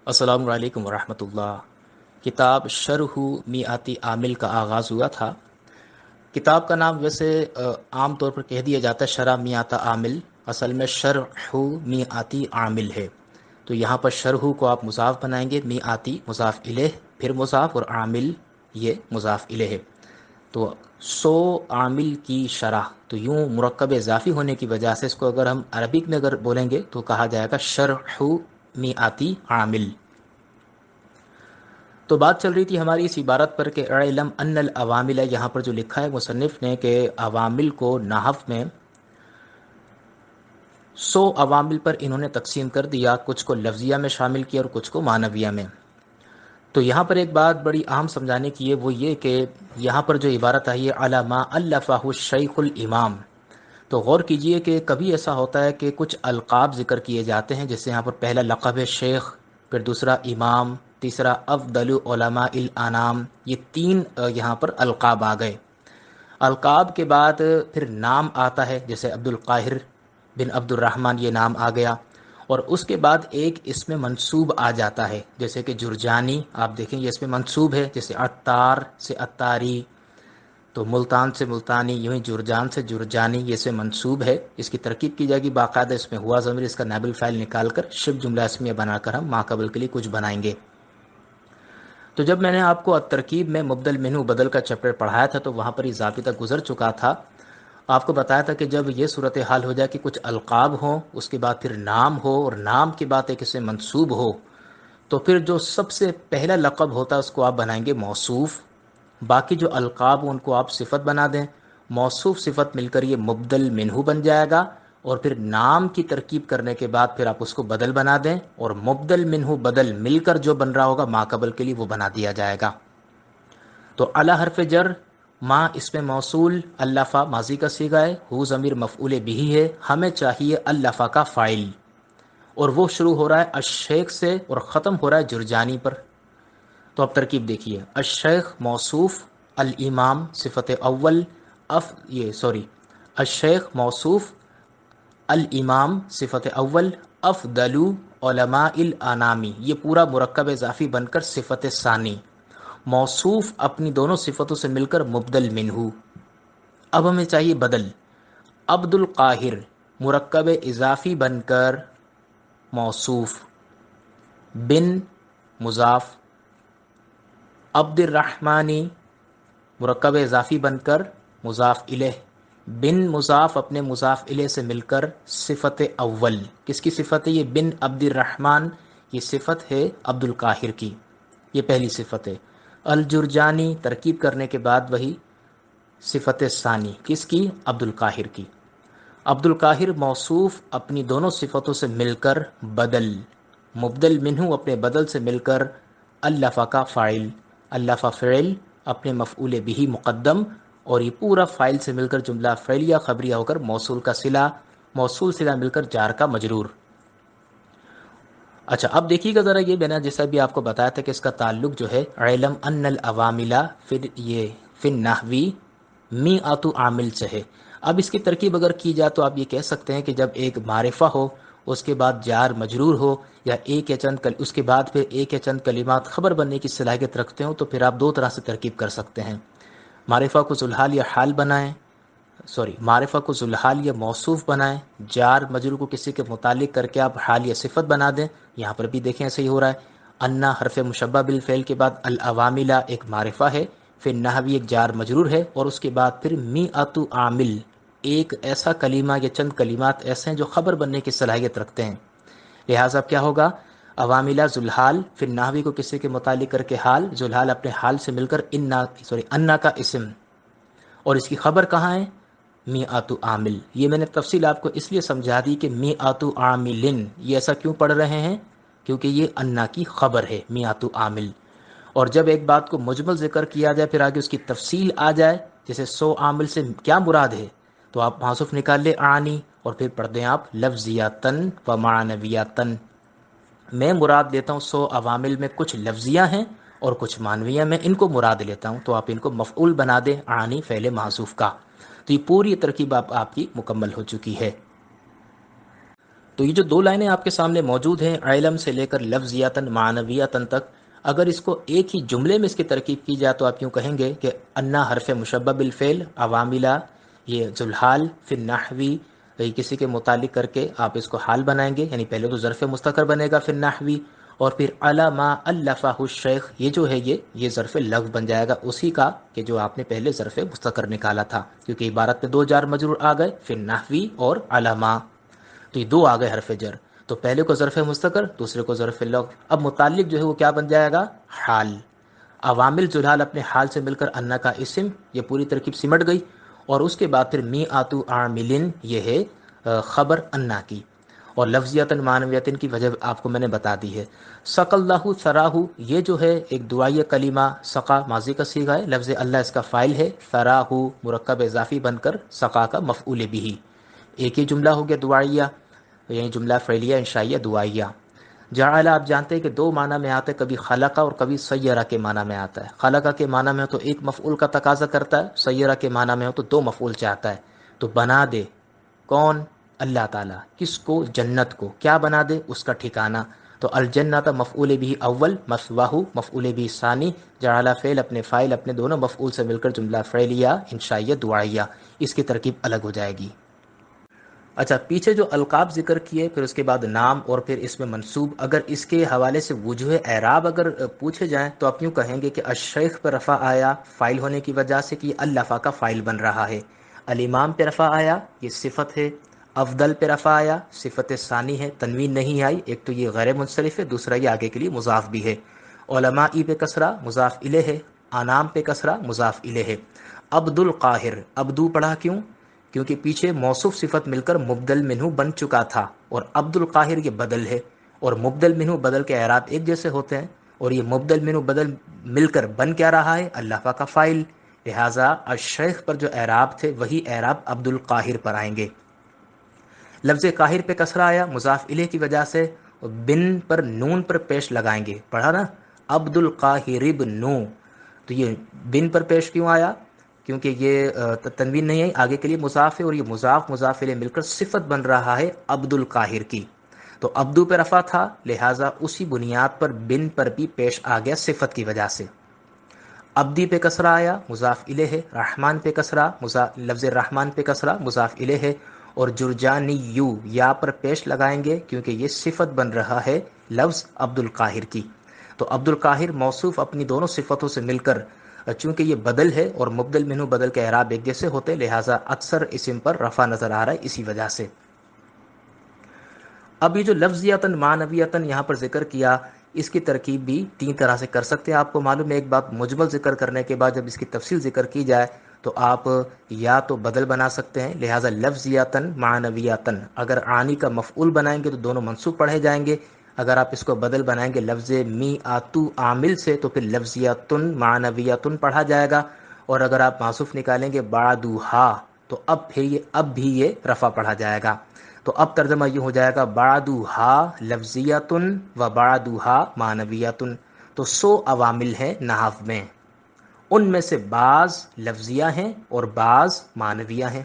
السلام علیکم ورحمۃ اللہ۔ کتاب شرح میعاتی عامل کا آغاز ہوا تھا۔ کتاب کا نام ویسے عام طور پر کہہ دیا جاتا ہے شرح میعاتی عامل، اصل میں شرح میعاتی عامل ہے۔ تو یہاں پر شرح کو آپ مضاف بنائیں گے، میعاتی مضاف الیہ، پھر مضاف، اور عامل یہ مضاف الیہ ہے۔ تو 100 عامل کی شرح، تو یوں مرکب اضافی ہونے کی وجہ سے اس کو اگر ہم عربک میں اگر بولیں گے تو کہا جائے گا شرح میعاتی عامل۔ تو بات چل رہی تھی ہماری اس عبارت پر کہ اعلم ان العوامل، یہاں پر جو لکھا ہے مصنف نے کہ عوامل کو نحو میں 100 عوامل پر انہوں نے تقسیم کر دیا، کچھ کو لفظیہ میں شامل کیا اور کچھ کو معنویہ میں۔ تو یہاں پر ایک بات بڑی اہم سمجھانے کی ہے، وہ یہ کہ یہاں پر جو عبارت آئی ہے علی ما الفہ الشیخ الامام، تو غور کیجئے کہ کبھی ایسا ہوتا ہے کہ کچھ القاب ذکر کیے جاتے ہیں، جیسے یہاں پر پہلا لقب ہے شیخ، پھر دوسرا امام، تیسرا افضل علماء الانام، یہ 3 یہاں پر القاب آ گئے۔ القاب کے بعد پھر نام آتا ہے، جیسے عبد القاہر بن عبد الرحمن، یہ نام آ گیا، اور اس کے بعد ایک اس میں منصوب آ جاتا ہے، جیسے کہ جرجانی، آپ دیکھیں یہ اس میں منصوب ہے، جیسے عطار سے عطاری، تو ملتان سے ملتانی، یوں ہی جرجان سے جرجانی، یہ اس میں منصوب ہے۔ اس کی ترکیب کی جائے گی باقاعدہ، اس میں ہوا ضمیر، اس کا نائب الفاعل نکال کر شبہ جملہ اسمیہ بنا کر ہم ماقبل کے لیے کچھ بنائیں گے۔ تو جب میں نے آپ کو ترکیب میں مبدل منہ بدل کا چیپٹر پڑھایا تھا تو وہاں پر یہ ضابطہ گزر چکا تھا، آپ کو بتایا تھا کہ جب یہ صورتحال ہو جائے کہ کچھ القاب ہوں، اس کے بعد پھر نام ہو، اور نام کے بعد ایک اسے منصوب ہو، تو پھر جو سب سے پہلا لقب ہوتا ہے اس کو آپ بنائیں گے موصوف، باقی جو القاب ان کو آپ صفت بنا دیں، موصوف صفت مل کر یہ مبدل منہ بن جائے گا، اور پھر نام کی ترکیب کرنے کے بعد پھر آپ اس کو بدل بنا دیں، اور مبدل منہ بدل مل کر جو بن رہا ہوگا ماقبل کے لیے وہ بنا دیا جائے گا۔ تو علی حرف جر، ما اس میں موصول، الفا ماضی کا صیغہ ہے، ہو ضمیر مفعول بہ ہے، ہمیں چاہیے الفا کا فاعل، اور وہ شروع ہو رہا ہے الشیخ سے اور ختم ہو رہا ہے جرجانی پر۔ تو اب ترکیب دیکھیے، الشیخ موصوف، الامام صفت اول، الشیخ موصوف، الامام صفت اول، افضل علماء الانامی، یہ پورا مرکب اضافی بن کر صفت ثانی، موصوف اپنی دونوں صفتوں سے مل کر مبدل منہ۔ اب ہمیں چاہیے بدل، عبد القاہر مرکب اضافی بن کر موصوف، بن مضاف، عبد الرحمانی مرکب اضافی بن کر مضاف الیہ، بن مضاف اپنے مضاف الیہ سے مل کر صفت اول، کس کی صفت ہے یہ؟ بن عبد الرحمن، یہ صفت ہے عبد القاہر کی، یہ پہلی صفت ہے۔ الجرجانی ترکیب کرنے کے بعد وہی صفت ثانی، کس کی؟ عبد القاہر کی۔ عبد القاہر موصوف اپنی دونوں صفتوں سے مل کر بدل، مبدل منہ اپنے بدل سے مل کر الفا کا فاعل، الفا فعل اپنے مفعول بہ مقدم، اور یہ پورا فاعل سے مل کر جملہ فعلیہ خبریہ ہو کر موصول کا صلہ، موصول صلہ مل کر جار کا مجرور۔ اچھا اب دیکھیے گا ذرا، یہ میں نے جیسا بھی آپ کو بتایا تھا کہ اس کا تعلق جو ہے علم ان العوامل پھر یہ فی النحوی میعۃ عامل سے ہے۔ اب اس کی ترکیب اگر کی جائے تو آپ یہ کہہ سکتے ہیں کہ جب ایک معرفہ ہو، اس کے بعد جار مجرور ہو، یا ایک یا چند اس کے بعد پھر ایک یا چند کلمات خبر بننے کی صلاحیت رکھتے ہوں، تو پھر آپ 2 طرح سے ترکیب کر سکتے ہیں۔ معرفہ کو ذوالحال یا حال بنائیں، معرفہ کو ذوالحال یا موصوف بنائیں، جار مجرور کو کسی کے متعلق کر کے آپ حال یا صفت بنا دیں۔ یہاں پر بھی دیکھیں ایسے ہی ہو رہا ہے، انا حرف مشبہ بالفعل کے بعد العوامل ایک معرفہ ہے، پھر نحوی ایک جار مجرور ہے، اور اس کے بعد پھر میعۃ عامل ایک ایسا کلمہ یا چند کلمات ایسے ہیں جو خبر بننے کی صلاحیت رکھتے ہیں۔ لہٰذا کیا ہوگا؟ عواملہ ذوالحال، پھر نحوی کو کسی کے متعلق کر کے حال، ذوالحال اپنے حال سے مل کر انا کا اسم، اور اس کی خبر کہاں ہے؟ میعۃ عامل۔ یہ میں نے تفصیل آپ کو اس لیے سمجھا دی کہ میعۃ عامل، یہ ایسا کیوں پڑھ رہے ہیں؟ کیونکہ یہ انا کی خبر ہے، میعۃ عامل۔ اور جب ایک بات کو مجمل ذکر کیا جائے پھر آگے اس کی تفصیل آ جائے، جیسے 100 عامل سے کیا مراد ہے، تو آپ محذوف نکال لیں اعانی، اور پھر پڑھ دیں آپ لفظیاتن و معنویاتن۔ میں مراد لیتا ہوں 100 عوامل میں کچھ لفظیہ ہیں اور کچھ معنویہ میں ان کو مراد لیتا ہوں، تو آپ ان کو مفعول بنا دیں عانی فعل محذوف کا. تو یہ پوری ترکیب آپ کی مکمل ہو چکی ہے. تو یہ جو دو لائنیں آپ کے سامنے موجود ہیں، علم سے لے کر لفظیاتاً معنویاتاً تک، اگر اس کو ایک ہی جملے میں اس کی ترکیب کی جائے تو آپ یوں کہیں گے کہ انا حرف مشبہ بالفعل عواملہ، یہ ذوالحال فی النحوی، کسی کے متعلق کر کے آپ اس کو حال بنائیں گے، یعنی پہلے تو ظرف مستقر بنے گا فی النحوی، اور پھر علی ما الفہ الشیخ، یہ جو ہے یہ ظرف لفظ بن جائے گا اسی کا کہ جو آپ نے پہلے ظرف مستقر نکالا تھا، کیونکہ عبارت میں دو جار مجرور آ گئے، فی النحوی اور علی ما، تو یہ دو آ گئے حرف جر. تو پہلے کو ظرف مستقر، دوسرے کو ظرف لفظ. اب متعلق جو ہے وہ کیا بن جائے گا؟ حال. عوامل ذوالحال اپنے حال سے مل کر انا کا اسم، یہ پوری ترکیب سمٹ گئی. اور اس کے بعد پھر می آتو عاملن، یہ ہے خبر انا کی. اور لفظیتاً معنویتاً کی وجہ آپ کو میں نے بتا دی ہے. سق اللہ ثراہ، یہ جو ہے ایک دعائیہ کلمہ، سقا ماضی کا صیغہ ہے، لفظ اللہ اس کا فاعل ہے، ثراہ مرکب اضافی بن کر سقا کا مفعول بھی. ایک ہی جملہ ہو گیا دعائیہ، یعنی جملہ فعلیہ انشائیہ دعائیہ. جعل آپ جانتے ہیں کہ دو معنی میں آتا ہے، کبھی خلقہ اور کبھی سیرہ کے معنی میں آتا ہے. خلقہ کے معنی میں ہو تو ایک مفعول کا تقاضا کرتا ہے، سیرہ کے معنی میں ہو تو دو مفعول چاہتا ہے. تو بنا دے کون؟ اللہ تعالیٰ. کس کو؟ جنت کو. کیا بنا دے؟ اس کا ٹھکانہ. تو الجنت مفعول بھی اول، مثواہ مفعول بھی ثانی، جعل فعل اپنے فاعل اپنے دونوں مفعول سے مل کر جملہ فعلیہ انشائیہ دعائیہ. اس کی ترکیب الگ ہو جائے گی. اچھا، پیچھے جو القاب ذکر کیے، پھر اس کے بعد نام اور پھر اس میں منصوب، اگر اس کے حوالے سے وجوہ اعراب اگر پوچھے جائیں تو آپ یوں کہیں گے کہ الشیخ پہ رفع آیا فاعل ہونے کی وجہ سے کہ یہ اللفا کا فاعل بن رہا ہے. الامام پہ رفع آیا، یہ صفت ہے. افضل پہ رفع آیا، صفت ثانی ہے، تنوین نہیں آئی. ایک تو یہ غیر منصرف ہے، دوسرا یہ آگے کے لیے مضاف بھی ہے. علمائی پہ کسرہ مضاف الیہ ہے. انام پہ کسرہ مضاف الیہ ہے. عبد القاہر، عبدو پڑھا کیوں؟ کیونکہ پیچھے موصوف صفت مل کر مبدل منہ بن چکا تھا، اور عبد القاہر یہ بدل ہے، اور مبدل منہ بدل کے اعراب ایک جیسے ہوتے ہیں، اور یہ مبدل منہ بدل مل کر بن کیا رہا ہے؟ اللہ کا فاعل. لہٰذا الشیخ پر جو اعراب تھے وہی اعراب عبد القاہر پر آئیں گے. لفظ قاہر پہ کسرہ آیا مضاف الیہ کی وجہ سے، بن پر نون پر پیش لگائیں گے، پڑھا نا، عبد القاہر ابن. تو یہ بن پر پیش کیوں آیا؟ کیونکہ یہ تنوین نہیں ہے، آگے کے لیے مضاف ہے، اور یہ مضاف الیہ مل کر صفت بن رہا ہے عبد القاہر کی. تو عبدو پہ رفع تھا، لہٰذا اسی بنیاد پر بن پر بھی پیش آ گیا صفت کی وجہ سے. عبدی پہ کسرہ آیا مضاف الیہ ہے. رحمان پہ کسرہ، لفظ رحمان پہ کسرہ مضاف الیہ ہے. اور جرجانی یا پر پیش لگائیں گے کیونکہ یہ صفت بن رہا ہے لفظ عبد القاہر کی. تو عبد القاہر موصوف اپنی دونوں صفتوں سے مل کر، چونکہ یہ بدل ہے اور مبدل منہ بدل کے اعراب ایک جیسے ہوتے، لہٰذا اکثر اسم پر رفع نظر آ رہا ہے اسی وجہ سے. اب یہ جو لفظیاتاً معنویاتاً یہاں پر ذکر کیا، اس کی ترکیب بھی تین طرح سے کر سکتے ہیں. آپ کو معلوم ہے ایک بات مجمل ذکر کرنے کے بعد جب اس کی تفصیل ذکر کی جائے تو آپ یا تو بدل بنا سکتے ہیں، لہٰذا لفظیاتاً معنویاتاً. اگر عانی کا مفعول بنائیں گے تو دونوں منصوب پڑھے جائیں گے. اگر آپ اس کو بدل بنائیں گے لفظ می آتو عامل سے تو پھر لفظیاتن معنویاتن پڑھا جائے گا. اور اگر آپ معصوف نکالیں گے بعدوہا تو اب بھی یہ رفع پڑھا جائے گا. تو اب ترجمہ یہ ہو جائے گا بعدوہا لفظیاتن و بعدوہا معنویاتن. تو 100 عوامل ہیں نحو میں، ان میں سے بعض لفظیہ ہیں اور بعض معنویہ ہیں.